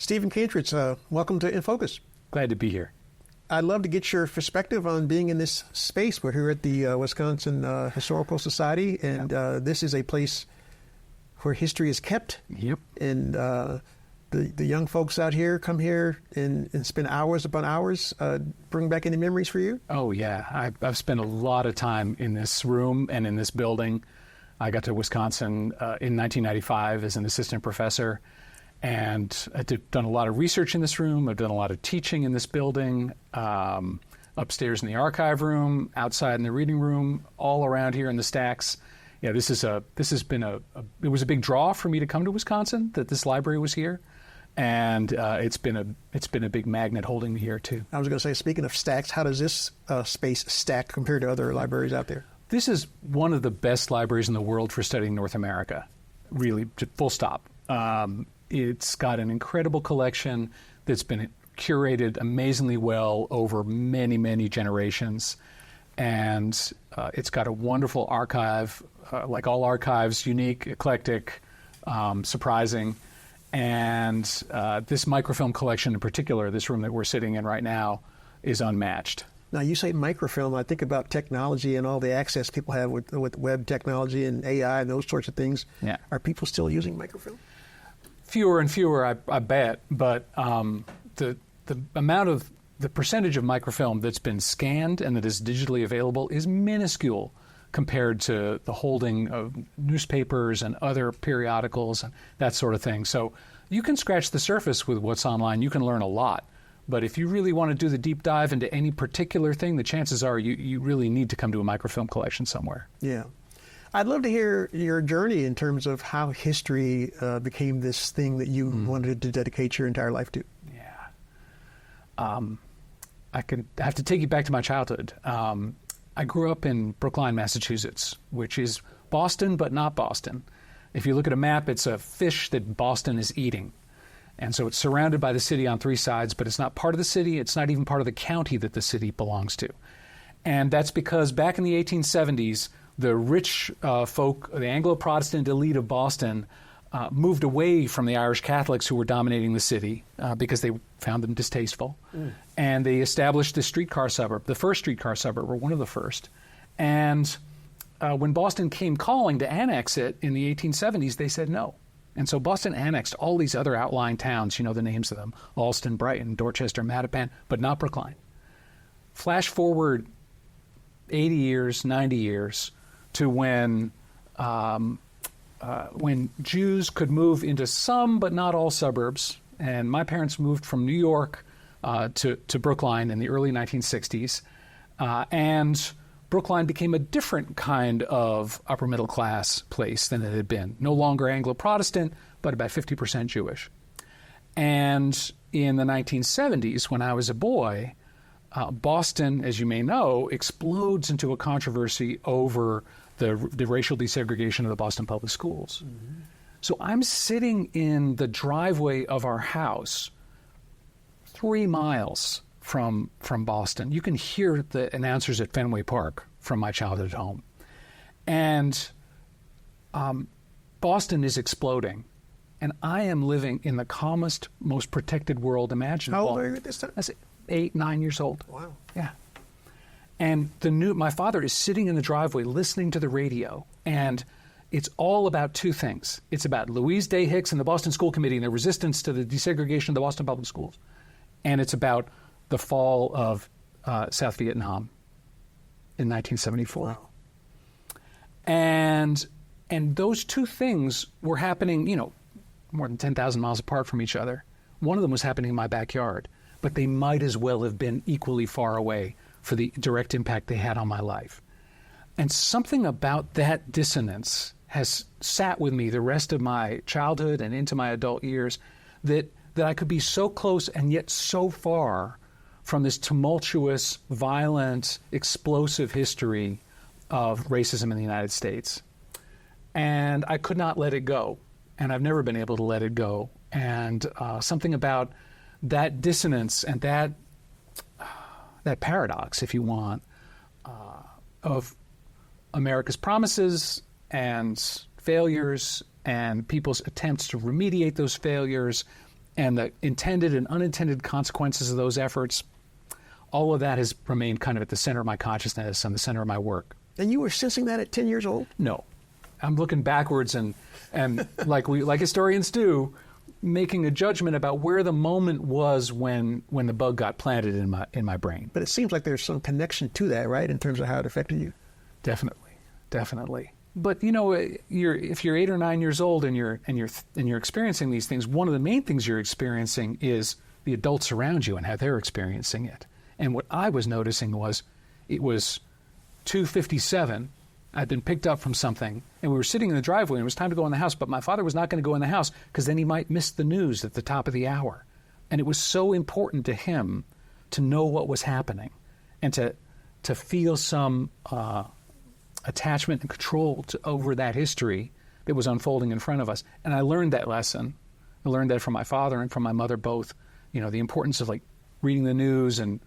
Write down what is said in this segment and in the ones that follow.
Stephen Kantritz, welcome to In Focus. Glad to be here. I'd love to get your perspective on being in this space. We're here at the Wisconsin Historical Society, and this is a place where history is kept. Yep. And the young folks out here come here and spend hours upon hours. Bring back any memories for you? Oh, yeah. I've spent a lot of time in this room and in this building. I got to Wisconsin in 1995 as an assistant professor, and I've done a lot of research in this room. I've done a lot of teaching in this building, upstairs in the archive room, outside in the reading room, all around here in the stacks. Yeah, it was a big draw for me to come to Wisconsin, that this library was here. And it's been a big magnet holding me here too. I was going to say, speaking of stacks, how does this space stack compared to other libraries out there? This is one of the best libraries in the world for studying North America, really, full stop. It's got an incredible collection that's been curated amazingly well over many, many generations. And it's got a wonderful archive, like all archives, unique, eclectic, surprising. And this microfilm collection in particular, this room that we're sitting in right now, is unmatched. Now, you say microfilm, I think about technology and all the access people have with web technology and AI and those sorts of things. Yeah. Are people still using microfilm? Fewer and fewer, I bet. But the amount of the percentage of microfilm that's been scanned and that is digitally available is minuscule compared to the holding of newspapers and other periodicals and that sort of thing. So you can scratch the surface with what's online. You can learn a lot. But if you really want to do the deep dive into any particular thing, the chances are you really need to come to a microfilm collection somewhere. Yeah. I'd love to hear your journey in terms of how history became this thing that you wanted to dedicate your entire life to. Yeah. I have to take you back to my childhood. I grew up in Brookline, Massachusetts, which is Boston, but not Boston. If you look at a map, it's a fish that Boston is eating. And so it's surrounded by the city on three sides, but it's not part of the city. It's not even part of the county that the city belongs to. And that's because back in the 1870s, the rich folk, the Anglo-Protestant elite of Boston, moved away from the Irish Catholics who were dominating the city because they found them distasteful. And they established the streetcar suburb, the first streetcar suburb, or one of the first. And when Boston came calling to annex it in the 1870s, they said no. And so Boston annexed all these other outlying towns, you know the names of them, Allston, Brighton, Dorchester, Mattapan, but not Brookline. Flash forward 80 years, 90 years to when Jews could move into some but not all suburbs, and my parents moved from New York to Brookline in the early 1960s, and Brookline became a different kind of upper middle class place than it had been. No longer Anglo-Protestant, but about 50% Jewish. And in the 1970s, when I was a boy, Boston, as you may know, explodes into a controversy over the racial desegregation of the Boston public schools. Mm-hmm. So I'm sitting in the driveway of our house 3 miles from Boston. You can hear the announcers at Fenway Park from my childhood home. And Boston is exploding. And I am living in the calmest, most protected world imaginable. How old are you at this time? I was 8, 9 years old. Wow. Yeah. And my father is sitting in the driveway listening to the radio, and it's all about two things. It's about Louise Day Hicks and the Boston School Committee and their resistance to the desegregation of the Boston public schools. And it's about the fall of South Vietnam in 1974. Wow. And those two things were happening, more than 10,000 miles apart from each other. One of them was happening in my backyard, but they might as well have been equally far away for the direct impact they had on my life. And something about that dissonance has sat with me the rest of my childhood and into my adult years, that I could be so close and yet so far from this tumultuous, violent, explosive history of racism in the United States. And I could not let it go. And I've never been able to let it go. And something about that dissonance and that paradox, if you want, of America's promises and failures and people's attempts to remediate those failures and the intended and unintended consequences of those efforts, all of that has remained kind of at the center of my consciousness and the center of my work. And you were sensing that at 10 years old? No. I'm looking backwards and like historians do, making a judgment about where the moment was when the bug got planted in my brain. But it seems like there's some connection to that, right, in terms of how it affected you? Definitely. But if you're 8 or 9 years old and you're experiencing these things, one of the main things you're experiencing is the adults around you and how they're experiencing it. And what I was noticing was, it was 2:57. I'd been picked up from something, and we were sitting in the driveway, and it was time to go in the house. But my father was not going to go in the house because then he might miss the news at the top of the hour. And it was so important to him to know what was happening, and to feel some attachment and control over that history that was unfolding in front of us. And I learned that lesson. I learned that from my father and from my mother both. The importance of reading the news and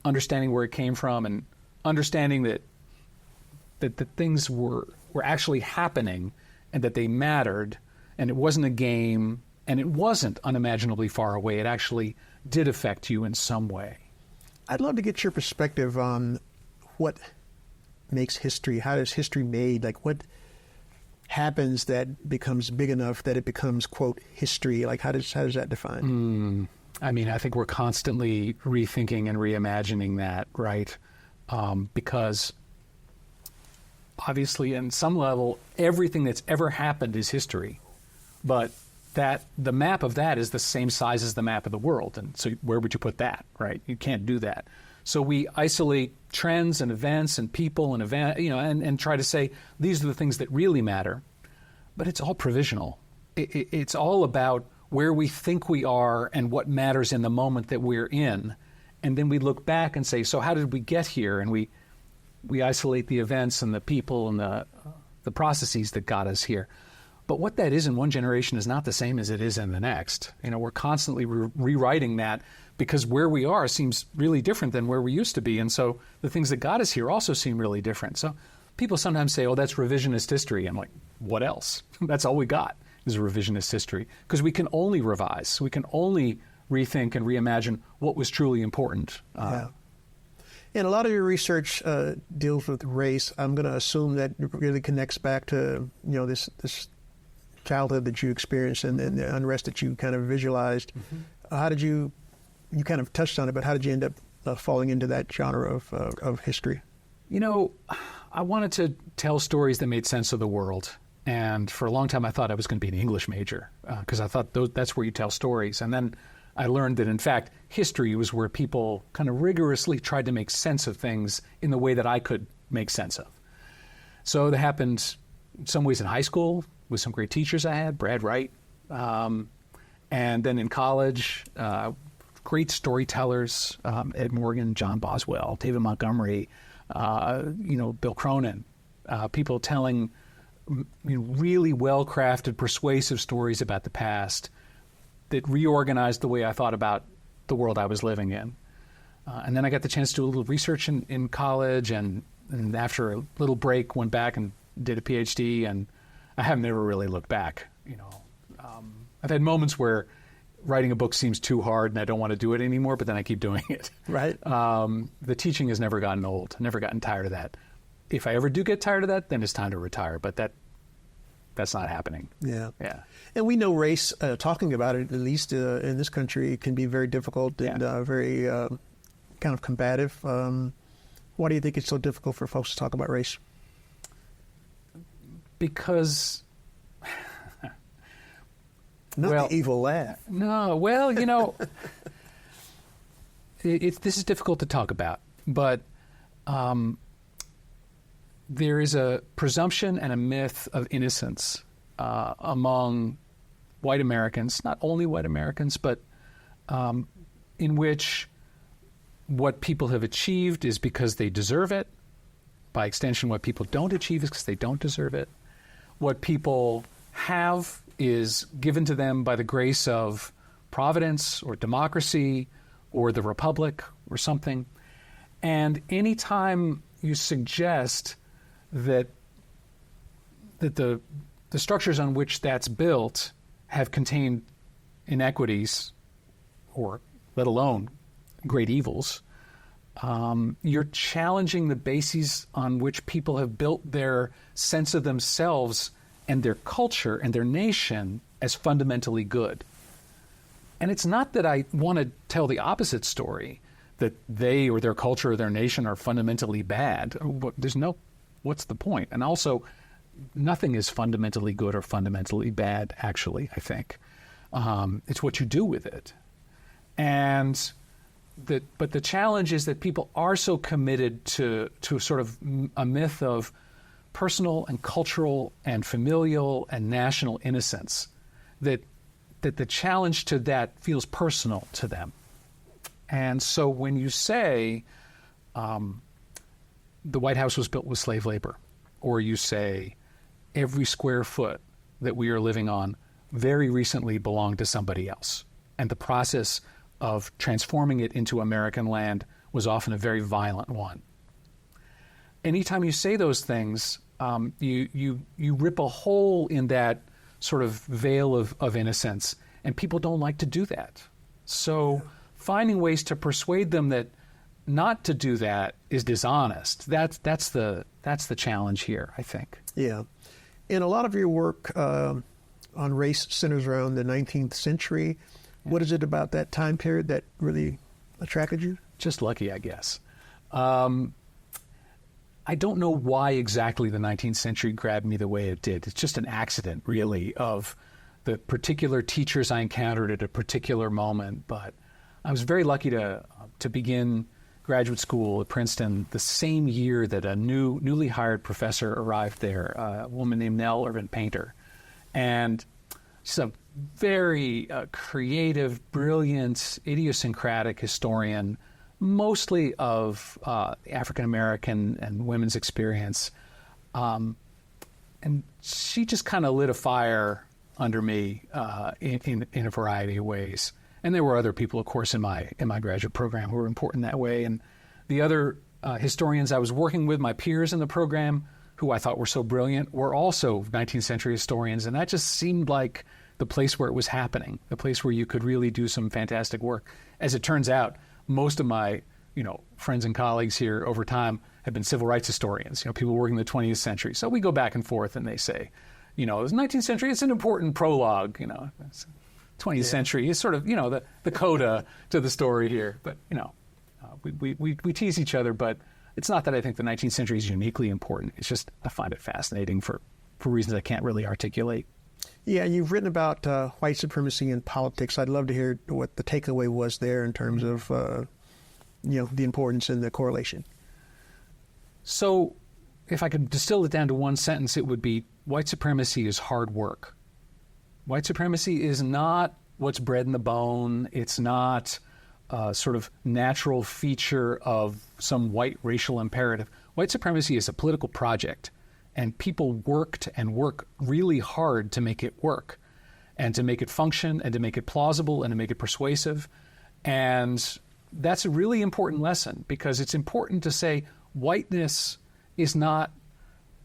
understanding where it came from, and understanding that the things were actually happening, and that they mattered, and it wasn't a game, and it wasn't unimaginably far away. It actually did affect you in some way. I'd love to get your perspective on what makes history. How is history made? What happens that becomes big enough that it becomes, quote, history? How does that define? I think we're constantly rethinking and reimagining that, right? Because obviously, in some level, everything that's ever happened is history, but the map of that is the same size as the map of the world. And so where would you put that, right? You can't do that. So we isolate trends and events and people and and try to say these are the things that really matter, but it's all provisional. It's all about where we think we are and what matters in the moment that we're in. And then we look back and say, so how did we get here? And we isolate the events and the people and the processes that got us here. But what that is in one generation is not the same as it is in the next. We're constantly rewriting that, because where we are seems really different than where we used to be. And so the things that got us here also seem really different. So people sometimes say, oh, that's revisionist history. I'm like, what else? That's all we got is revisionist history, because we can only revise. We can only rethink and reimagine what was truly important. Yeah. And a lot of your research deals with race. I'm going to assume that it really connects back to this childhood that you experienced and the unrest that you kind of visualized. Mm-hmm. How did you kind of touched on it, but how did you end up falling into that genre of history? I wanted to tell stories that made sense of the world. And for a long time, I thought I was going to be an English major, because I thought that's where you tell stories. And then I learned that, in fact, history was where people kind of rigorously tried to make sense of things in the way that I could make sense of. So that happened in some ways in high school with some great teachers I had, Brad Wright. And then in college, great storytellers, Ed Morgan, John Boswell, David Montgomery, Bill Cronin, people telling really well-crafted, persuasive stories about the past that reorganized the way I thought about the world I was living in. And then I got the chance to do a little research in college, and after a little break, went back and did a PhD, and I have never really looked back. I've had moments where writing a book seems too hard and I don't want to do it anymore, but then I keep doing it. Right. The teaching has never gotten old, never gotten tired of that. If I ever do get tired of that, then it's time to retire, but that's not happening. Yeah. Yeah. And we know race, talking about it, at least in this country, can be very difficult and very kind of combative. Why do you think it's so difficult for folks to talk about race? Because... Not the evil laugh. No, well, this is difficult to talk about, but there is a presumption and a myth of innocence among white Americans, not only white Americans, but in which what people have achieved is because they deserve it. By extension, what people don't achieve is because they don't deserve it. What people have is given to them by the grace of providence or democracy or the republic or something. And anytime you suggest that the structures on which that's built have contained inequities or let alone great evils. You're challenging the bases on which people have built their sense of themselves and their culture and their nation as fundamentally good. And it's not that I want to tell the opposite story, that they or their culture or their nation are fundamentally bad. What's the point? And also, nothing is fundamentally good or fundamentally bad, actually, I think. It's what you do with it. But the challenge is that people are so committed to sort of a myth of personal and cultural and familial and national innocence that the challenge to that feels personal to them. And so when you say the White House was built with slave labor, or you say every square foot that we are living on very recently belonged to somebody else, and the process of transforming it into American land was often a very violent one. Anytime you say those things, you rip a hole in that sort of veil of innocence, and people don't like to do that. So finding ways to persuade them that not to do that is dishonest. That's the challenge here, I think. Yeah. And a lot of your work on race centers around the 19th century. What is it about that time period that really attracted you? Just lucky, I guess. I don't know why exactly the 19th century grabbed me the way it did. It's just an accident, really, of the particular teachers I encountered at a particular moment. But I was very lucky to begin graduate school at Princeton the same year that a newly hired professor arrived there, a woman named Nell Irvin Painter. And she's a very creative, brilliant, idiosyncratic historian, mostly of African American and women's experience. And she just kind of lit a fire under me in a variety of ways. And there were other people, of course, in my graduate program who were important that way. And the other historians I was working with, my peers in the program, who I thought were so brilliant, were also 19th century historians. And that just seemed like the place where it was happening, the place where you could really do some fantastic work. As it turns out, most of my friends and colleagues here over time have been civil rights historians, people working in the 20th century. So we go back and forth and they say, the 19th century, it's an important prologue, 20th century is sort of, the coda to the story here. But, we tease each other, but it's not that I think the 19th century is uniquely important. It's just I find it fascinating for reasons I can't really articulate. Yeah, you've written about white supremacy in politics. I'd love to hear what the takeaway was there in terms of, the importance and the correlation. So if I could distill it down to one sentence, it would be white supremacy is hard work. White supremacy is not what's bred in the bone. It's not a sort of natural feature of some white racial imperative. White supremacy is a political project, and people worked and work really hard to make it work and to make it function and to make it plausible and to make it persuasive. And that's a really important lesson, because it's important to say whiteness is not,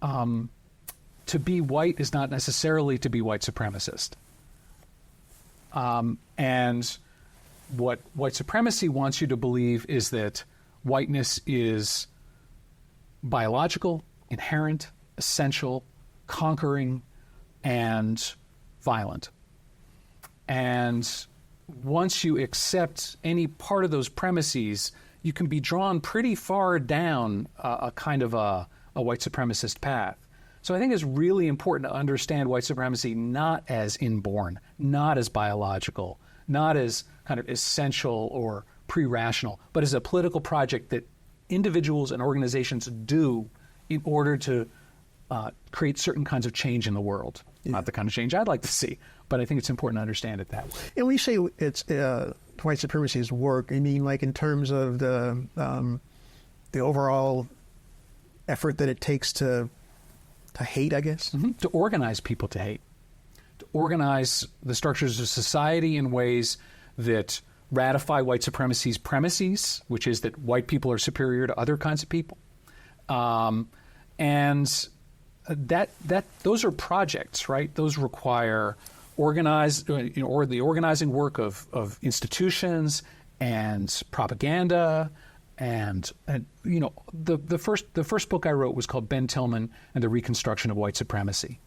to be white is not necessarily to be white supremacist. And what white supremacy wants you to believe is that whiteness is biological, inherent, essential, conquering, and violent. And once you accept any part of those premises, you can be drawn pretty far down a kind of a white supremacist path. So I think it's really important to understand white supremacy not as inborn, not as biological, not as kind of essential or pre-rational, but as a political project that individuals and organizations do in order to create certain kinds of change in the world. Yeah. Not the kind of change I'd like to see, but I think it's important to understand it that way. And when you say it's white supremacy is work, I mean like in terms of the overall effort that it takes to hate, I guess? Mm-hmm. To organize people to hate. To organize the structures of society in ways that ratify white supremacy's premises, which is that white people are superior to other kinds of people. And that those are projects, right? Those require organized, or the organizing work of institutions and propaganda, and the first book I wrote was called Ben Tillman and the Reconstruction of White Supremacy,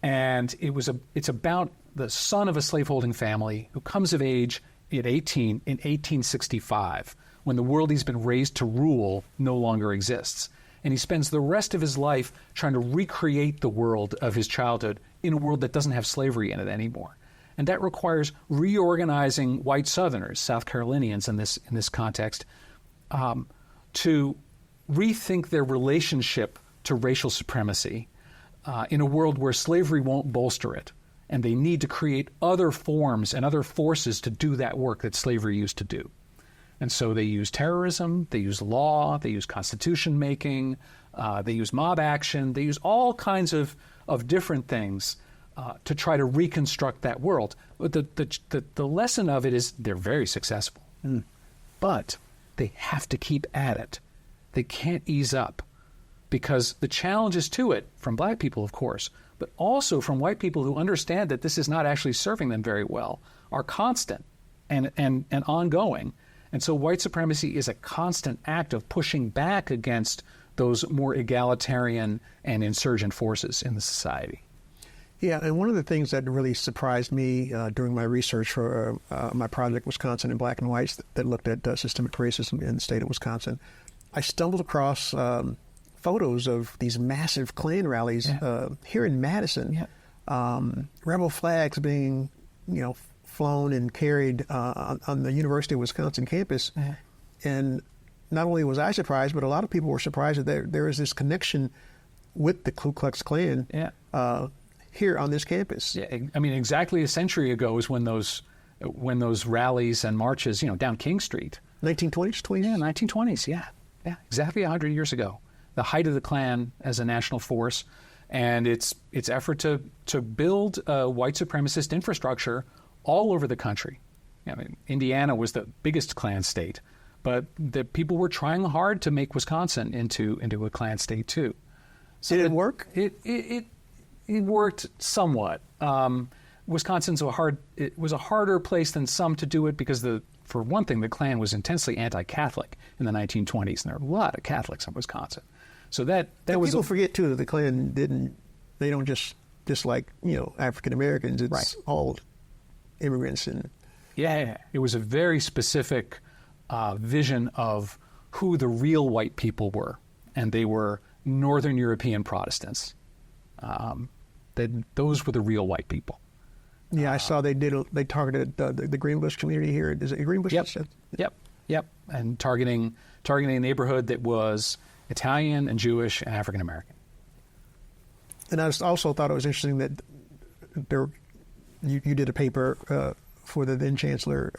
and it's about the son of a slaveholding family who comes of age at 18 in 1865, when the world he's been raised to rule no longer exists. And he spends the rest of his life trying to recreate the world of his childhood in a world that doesn't have slavery in it anymore. And that requires reorganizing white Southerners, South Carolinians in this context, to rethink their relationship to racial supremacy in a world where slavery won't bolster it. And they need to create other forms and other forces to do that work that slavery used to do. And so they use terrorism, they use law, they use constitution making, they use mob action, they use all kinds of different things to try to reconstruct that world. But the lesson of it is they're very successful. But they have to keep at it. They can't ease up, because the challenges to it, from black people, of course, but also from white people who understand that this is not actually serving them very well, are constant and ongoing. And so white supremacy is a constant act of pushing back against those more egalitarian and insurgent forces in the society. Yeah, and one of the things that really surprised me during my research for my project, Wisconsin in Black and Whites, that looked at systemic racism in the state of Wisconsin, I stumbled across photos of these massive Klan rallies here in Madison, rebel flags being, flown and carried on the University of Wisconsin campus. And not only was I surprised, but a lot of people were surprised that there is this connection with the Ku Klux Klan here on this campus. Yeah, I mean, exactly a century ago is when those rallies and marches, down King Street. 1920s, 20s? Yeah, 1920s, yeah, exactly 100 years ago. The height of the Klan as a national force, and its effort to build a white supremacist infrastructure all over the country. I mean, Indiana was the biggest Klan state, but the people were trying hard to make Wisconsin into a Klan state too. So did it work? It worked somewhat. Wisconsin's it was a harder place than some to do it because for one thing, the Klan was intensely anti-Catholic in the 1920s, and there were a lot of Catholics in Wisconsin. So that was people forget too that the Klan they don't just dislike African Americans. It's all immigrants and it was a very specific vision of who the real white people were, and they were Northern European Protestants. Those were the real white people. Yeah, I saw they targeted the Greenbush community here. Is it Greenbush? Yep. And targeting a neighborhood that was Italian and Jewish and African American. And I also thought it was interesting that you did a paper for the then chancellor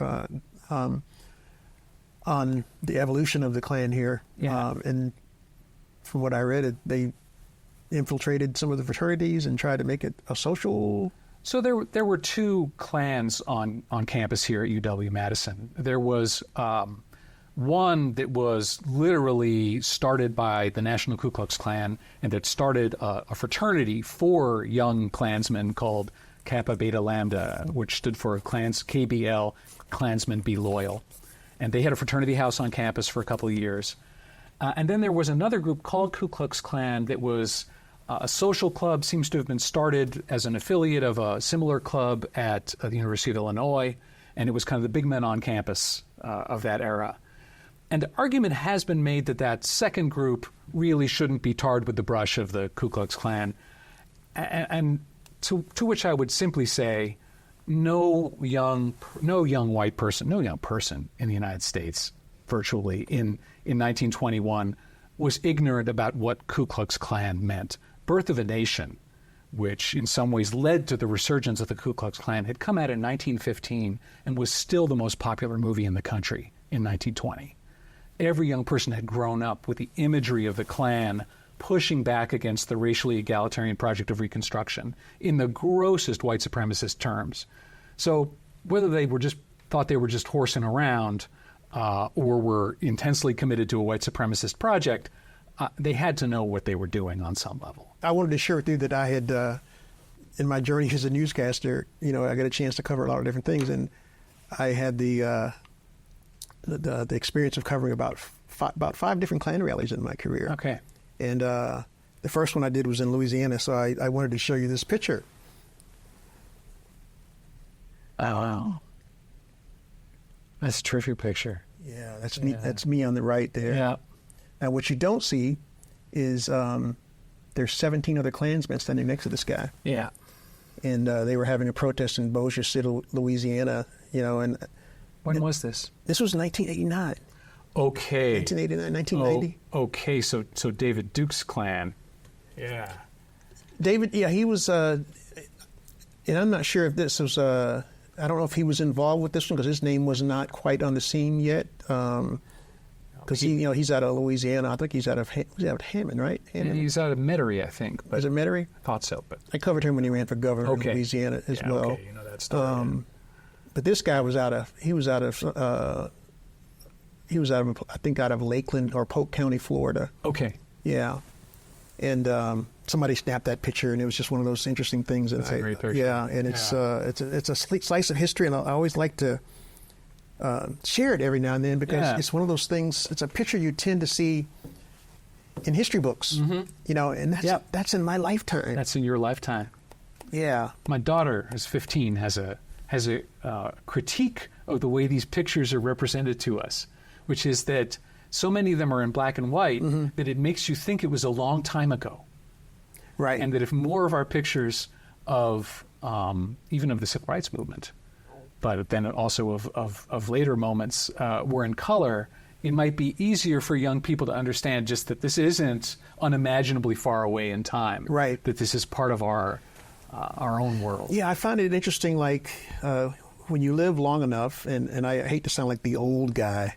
on the evolution of the Klan here. And from what I read, they infiltrated some of the fraternities and tried to make it a social. So there were two Klans on campus here at UW-Madison. There was one that was literally started by the National Ku Klux Klan, and that started a fraternity for young Klansmen called Kappa Beta Lambda, which stood for KBL, Klansmen Be Loyal. And they had a fraternity house on campus for a couple of years. And then there was another group called Ku Klux Klan that was a social club, seems to have been started as an affiliate of a similar club at the University of Illinois, and it was kind of the big men on campus of that era. And the argument has been made that second group really shouldn't be tarred with the brush of the Ku Klux Klan. And to which I would simply say, no young person in the United States, virtually in 1921, was ignorant about what Ku Klux Klan meant. Birth of a Nation, which in some ways led to the resurgence of the Ku Klux Klan, had come out in 1915 and was still the most popular movie in the country in 1920. Every young person had grown up with the imagery of the Klan pushing back against the racially egalitarian project of Reconstruction in the grossest white supremacist terms. So whether they thought they were just horsing around or were intensely committed to a white supremacist project, they had to know what they were doing on some level. I wanted to share with you that I had in my journey as a newscaster, you know, I got a chance to cover a lot of different things, and I had the experience of covering about five different Klan rallies in my career. Okay. And the first one I did was in Louisiana, so I wanted to show you this picture. Oh, wow. That's a terrific picture. Yeah, that's me. That's me on the right there. Yeah. Now, what you don't see is there's 17 other Klansmen standing next to this guy, Yeah. and they were having a protest in Bossier City, Louisiana. You know, and When was this? this was 1989, Okay. 1989, 1990. Okay. So David Duke's Klan. Yeah. David, yeah, he was, and I'm not sure if this was. I don't know if he was involved with this one because his name was not quite on the scene yet. Because he's out of Louisiana. I think he's out of Hammond, right? Hammond. He's out of Metairie, I think. But Was it Metairie? thought so, but I covered him when he ran for governor Okay. in Louisiana as yeah, well. okay, you know that story. But this guy was out of I think out of Lakeland or Polk County, Florida. Okay. Yeah, and somebody snapped that picture, and it was just one of those interesting things. That's a great picture. Yeah, and it's a slice of history, and I always like to share it every now and then because it's one of those things. It's a picture you tend to see in history books, you know, and that's in my lifetime. That's in your lifetime. Yeah. My daughter, who's 15, has a critique of the way these pictures are represented to us, which is that so many of them are in black and white that it makes you think it was a long time ago. Right. And that if more of our pictures of even of the civil rights movement, but then also of later moments were in color, it might be easier for young people to understand just that this isn't unimaginably far away in time. Right. That this is part of our own world. Yeah, I find it interesting, like when you live long enough, and I hate to sound like the old guy,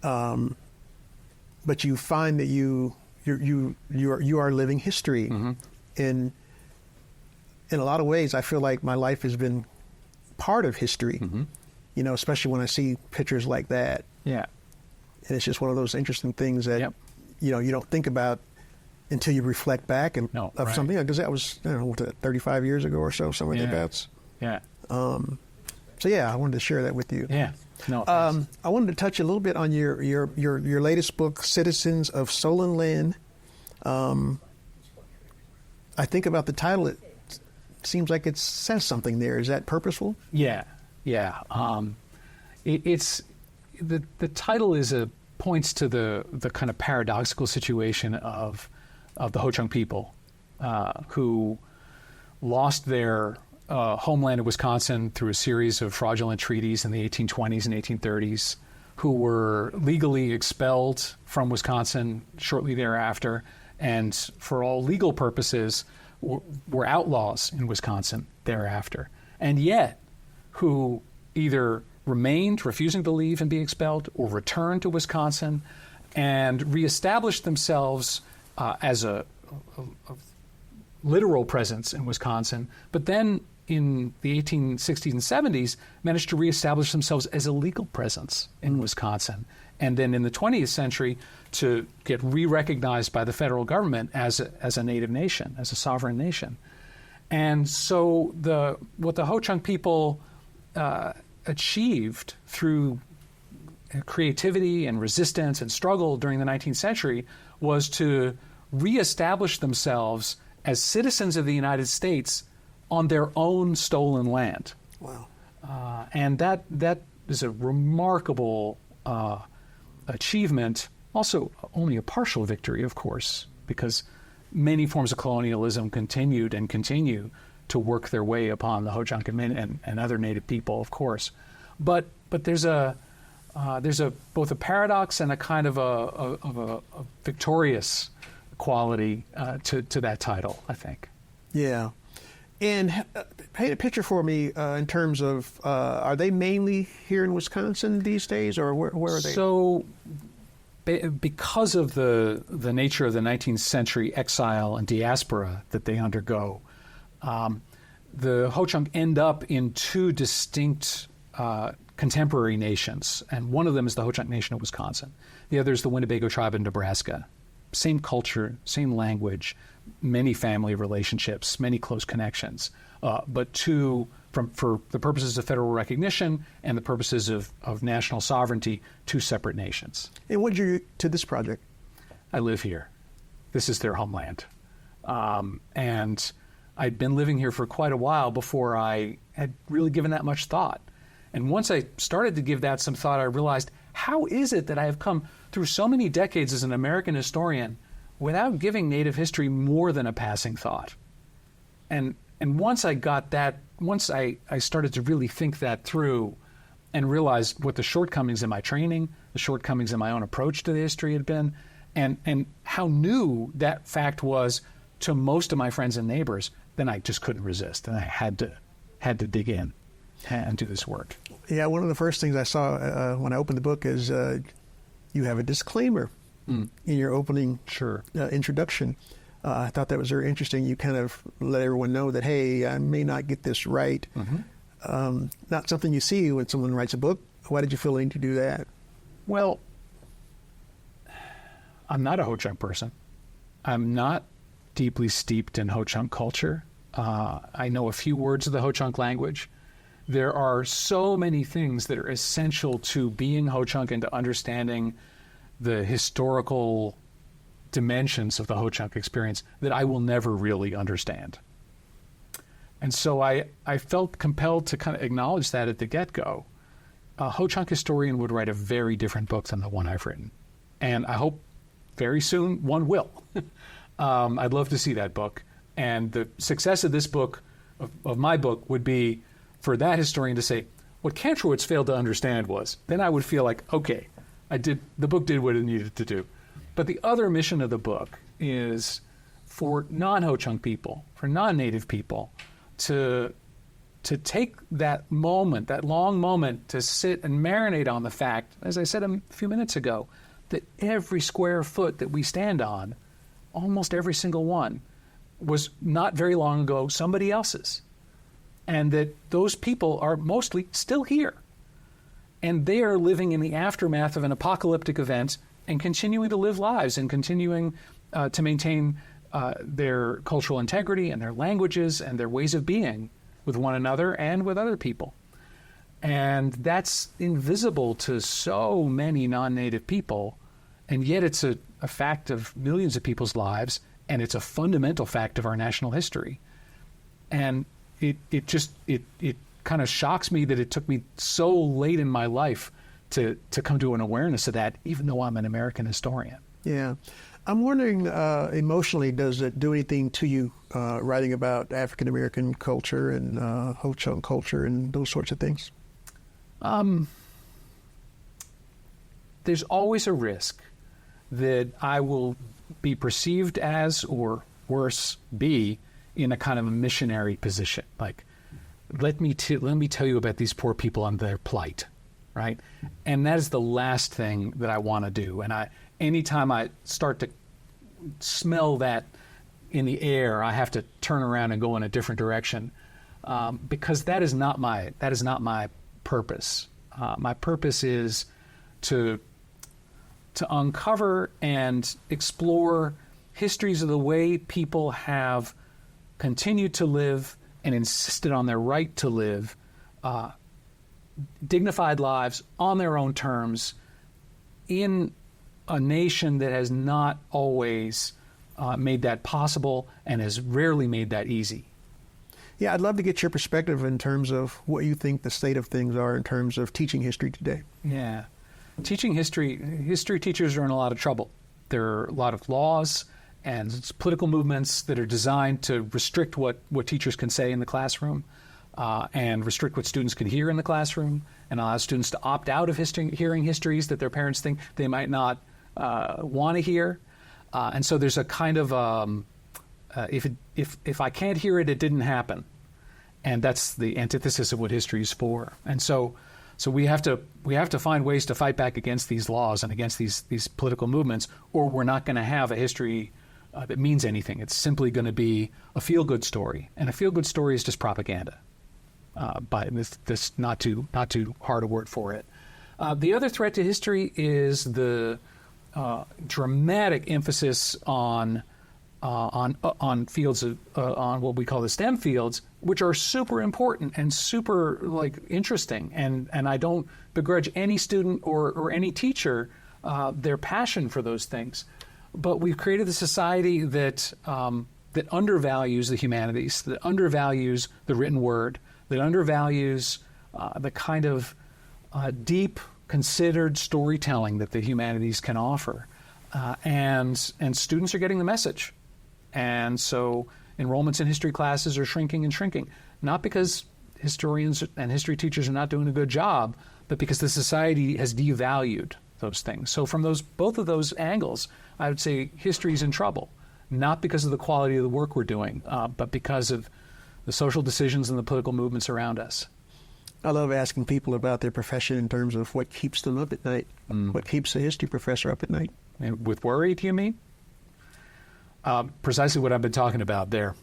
but you find that you are living history, and in a lot of ways, I feel like my life has been part of history. You know, especially when I see pictures like that, Yeah. and it's just one of those interesting things that you know you don't think about until you reflect back and No, of right. something because that was 35 years ago or so, something like that. Yeah. So yeah, I wanted to share that with you. Yeah. No. thanks. I wanted to touch a little bit on your latest book, Citizens of Stolen Land. I think about the title; it seems like it says something there. Is that purposeful? Yeah. Yeah. It's the title points to the kind of paradoxical situation of the Ho-Chunk people who lost their homeland of Wisconsin through a series of fraudulent treaties in the 1820s and 1830s, who were legally expelled from Wisconsin shortly thereafter, and for all legal purposes were outlaws in Wisconsin thereafter, and yet who either remained, refusing to leave and be expelled, or returned to Wisconsin and reestablished themselves as a literal presence in Wisconsin, but then in the 1860s and 70s managed to reestablish themselves as a legal presence in Wisconsin. And then in the 20th century to get re-recognized by the federal government as a native nation, as a sovereign nation. And so what the Ho-Chunk people achieved through creativity and resistance and struggle during the 19th century was to reestablish themselves as citizens of the United States on their own stolen land. Wow. And that is a remarkable achievement, also only a partial victory, of course, because many forms of colonialism continued and continue to work their way upon the Ho-Chunk and other native people, of course. But there's both a paradox and a kind of a victorious quality to that title, I think. Yeah. And paint a picture for me in terms of, are they mainly here in Wisconsin these days, or where are they? So because of the nature of the 19th century exile and diaspora that they undergo, the Ho-Chunk end up in two distinct contemporary nations, and one of them is the Ho-Chunk Nation of Wisconsin. The other is the Winnebago tribe in Nebraska. Same culture, same language, many family relationships, many close connections, but for the purposes of federal recognition and the purposes of national sovereignty, two separate nations. And what drew you to this project? I live here. This is their homeland. And I'd been living here for quite a while before I had really given that much thought. And once I started to give that some thought, I realized, how is it that I have come through so many decades as an American historian without giving Native history more than a passing thought? And once I got that, once I started to really think that through and realized what the shortcomings in my training, the shortcomings in my own approach to the history had been, and how new that fact was to most of my friends and neighbors, then I just couldn't resist, and I had to dig in and do this work. Yeah, one of the first things I saw when I opened the book is you have a disclaimer in your opening introduction. I thought that was very interesting. You kind of let everyone know that, hey, I may not get this right. Not something you see when someone writes a book. Why did you feel the need to do that? Well, I'm not a Ho-Chunk person. I'm not deeply steeped in Ho-Chunk culture. I know a few words of the Ho-Chunk language. There are so many things that are essential to being Ho-Chunk and to understanding the historical dimensions of the Ho-Chunk experience that I will never really understand. And so I felt compelled to kind of acknowledge that at the get-go. A Ho-Chunk historian would write a very different book than the one I've written. And I hope very soon one will. I'd love to see that book. And the success of this book, of my book, would be for that historian to say, what Kantrowitz failed to understand was, then I would feel like, okay, the book did what it needed to do. But the other mission of the book is for non-Ho-Chunk people, for non-Native people, to take that moment, that long moment, to sit and marinate on the fact, as I said a few minutes ago, that every square foot that we stand on, almost every single one, was not very long ago somebody else's. And that those people are mostly still here. And they are living in the aftermath of an apocalyptic event and continuing to live lives and continuing to maintain their cultural integrity and their languages and their ways of being with one another and with other people. And that's invisible to so many non-Native people, and yet it's a fact of millions of people's lives, and it's a fundamental fact of our national history. And it kind of shocks me that it took me so late in my life to come to an awareness of that, even though I'm an American historian. Yeah. I'm wondering, emotionally, does it do anything to you writing about African-American culture and Ho-Chunk culture and those sorts of things? There's always a risk that I will be perceived as, or worse, be in a kind of a missionary position. Like, let me tell you about these poor people and their plight, right? And that is the last thing that I want to do. And anytime I start to smell that in the air, I have to turn around and go in a different direction, because that is not my purpose. My purpose is to uncover and explore histories of the way people have continued to live and insisted on their right to live dignified lives on their own terms in a nation that has not always made that possible and has rarely made that easy. Yeah, I'd love to get your perspective in terms of what you think the state of things are in terms of teaching history today. Yeah. Teaching history teachers are in a lot of trouble. There are a lot of laws and political movements that are designed to restrict what teachers can say in the classroom, and restrict what students can hear in the classroom, and allow students to opt out of hearing histories that their parents think they might not want to hear. And so there's a kind of if I can't hear it, it didn't happen, and that's the antithesis of what history is for. And so we have to find ways to fight back against these laws and against these political movements, or we're not going to have a history that means anything. It's simply going to be a feel-good story, and a feel-good story is just propaganda. By this not too hard a word for it. The other threat to history is the dramatic emphasis on on fields on what we call the STEM fields, which are super important and super interesting. And I don't begrudge any student or any teacher their passion for those things. But we've created a society that that undervalues the humanities, that undervalues the written word, that undervalues the kind of deep, considered storytelling that the humanities can offer. And students are getting the message. And so enrollments in history classes are shrinking and shrinking, not because historians and history teachers are not doing a good job, but because the society has devalued those things. So from both of those angles, I would say history is in trouble, not because of the quality of the work we're doing, but because of the social decisions and the political movements around us. I love asking people about their profession in terms of what keeps them up at night. What keeps a history professor up at night? And with worry, do you mean? Precisely what I've been talking about there.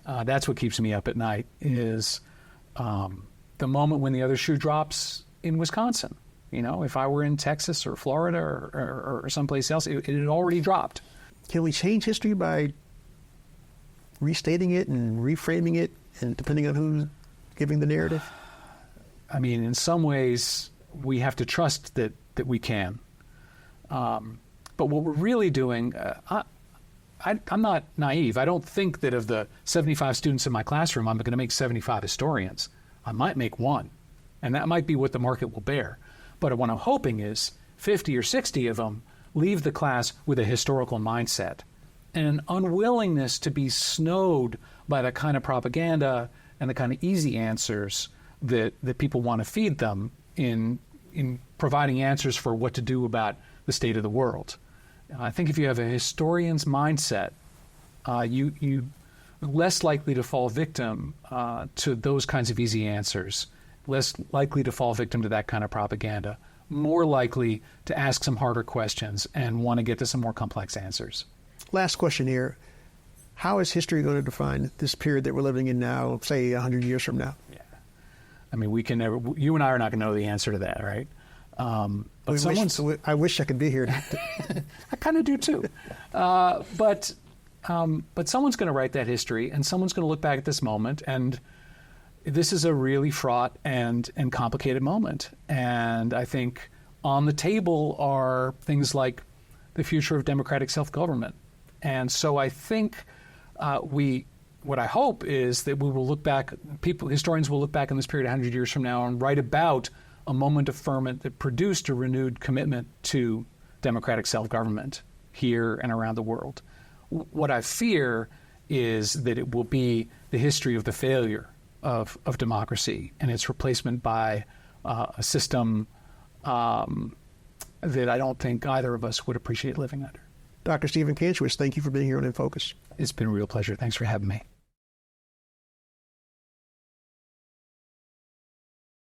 That's what keeps me up at night is the moment when the other shoe drops in Wisconsin. You know, if I were in Texas or Florida or someplace else, it had already dropped. Can we change history by restating it and reframing it, and depending on who's giving the narrative? I mean, in some ways, we have to trust that we can. But what we're really doing, I'm not naive. I don't think that of the 75 students in my classroom, I'm going to make 75 historians. I might make one, and that might be what the market will bear. But what I'm hoping is 50 or 60 of them leave the class with a historical mindset and an unwillingness to be snowed by the kind of propaganda and the kind of easy answers that people want to feed them in providing answers for what to do about the state of the world. I think if you have a historian's mindset, you're less likely to fall victim to those kinds of easy answers, less likely to fall victim to that kind of propaganda, more likely to ask some harder questions and want to get to some more complex answers. Last question here. How is history going to define this period that we're living in now, say 100 years from now? Yeah. I mean, you and I are not going to know the answer to that, right? But I wish I could be here. I kind of do too. But someone's going to write that history, and someone's going to look back at this moment, and this is a really fraught and complicated moment. And I think on the table are things like the future of democratic self-government. And so I think what I hope is that we will look back, historians will look back on this period 100 years from now and write about a moment of ferment that produced a renewed commitment to democratic self-government here and around the world. What I fear is that it will be the history of the failure of democracy and its replacement by a system that I don't think either of us would appreciate living under. Dr. Stephen Kantrowitz, thank you for being here on In Focus. It's been a real pleasure. Thanks for having me.